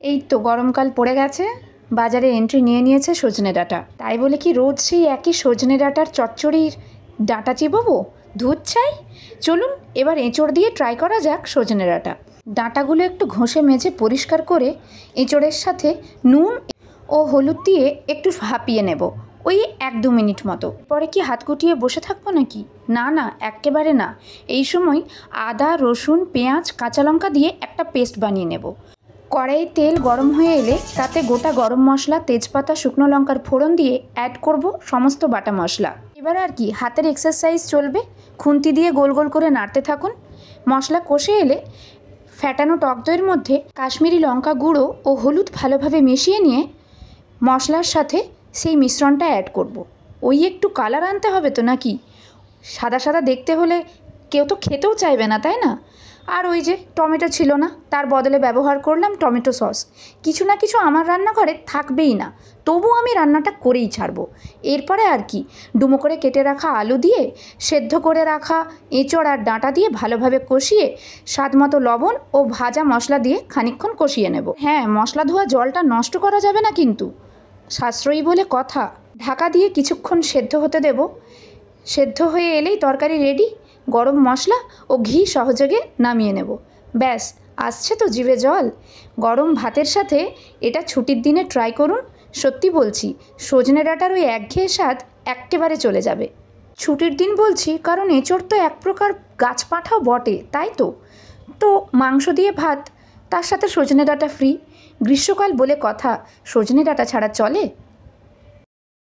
এই তো গরমকাল পড়ে গেছে, বাজারে এন্ট্রি নিয়ে নিয়েছে সজনে ডাঁটা। তাই বলে কি রোজ সেই একই সজনে ডাঁটার চচ্চড়ির ডাঁটা চিবোবো? দুধ চাই। চলুন এবার এঁচড় দিয়ে ট্রাই করা যাক সজনে ডাঁটা। ডাঁটাগুলো একটু ঘষে মেজে পরিষ্কার করে এঁচড়ের সাথে নুন ও হলুদ দিয়ে একটু ভাপিয়ে নেব, ওই 1-2 মিনিট মতো। পরে কি হাত গুটিয়ে বসে থাকবো নাকি? না না, একেবারে না। এই সময় আদা, রসুন, পেঁয়াজ, কাঁচা লঙ্কা দিয়ে একটা পেস্ট বানিয়ে নেব। কড়াইয়ে তেল গরম হয়ে এলে তাতে গোটা গরম মশলা, তেজপাতা, শুকনো লঙ্কার ফোড়ন দিয়ে অ্যাড করব সমস্ত বাটা মশলা। এবার আর কি হাতের এক্সারসাইজ চলবে, খুন্তি দিয়ে গোল গোল করে নাড়তে থাকুন। মশলা কষে এলে ফ্যাটানো টক দইয়ের মধ্যে কাশ্মীরি লঙ্কা গুঁড়ো ও হলুদ ভালোভাবে মিশিয়ে নিয়ে মশলার সাথে সেই মিশ্রণটা অ্যাড করব। ওই একটু কালার আনতে হবে তো নাকি? সাদা সাদা দেখতে হলে কেউ তো খেতেও চাইবে না, তাই না? আর ওই যে টমেটো ছিল না, তার বদলে ব্যবহার করলাম টমেটো সস। কিছু না কিছু আমার রান্নাঘরে থাকবেই না, তবু আমি রান্নাটা করেই ছাড়বো। এরপরে আর কি, ডুমো করে কেটে রাখা আলু দিয়ে, সেদ্ধ করে রাখা এঁচড় আর ডাঁটা দিয়ে ভালোভাবে কষিয়ে স্বাদ মতো লবণ ও ভাজা মশলা দিয়ে খানিকক্ষণ কষিয়ে নেব। হ্যাঁ, মশলা ধোয়া জলটা নষ্ট করা যাবে না কিন্তু, সাশ্রয়ী বলে কথা। ঢাকা দিয়ে কিছুক্ষণ সেদ্ধ হতে দেব। সেদ্ধ হয়ে এলেই তরকারি রেডি। গরম মশলা ও ঘি সহযোগে নামিয়ে নেব। ব্যাস, আসছে তো জিভে জল। গরম ভাতের সাথে এটা ছুটির দিনে ট্রাই করুন। সত্যি বলছি, সজনে ডাঁটার ওই একঘেয়ে স্বাদ এক্কেবারে চলে যাবে। ছুটির দিন বলছি কারণ এঁচড় তো এক প্রকার গাছপাঁঠাও বটে, তাই তো। তো মাংস দিয়ে ভাত, তার সাথে সজনে ডাঁটা ফ্রি। গ্রীষ্মকাল বলে কথা, সজনে ডাঁটা ছাড়া চলে?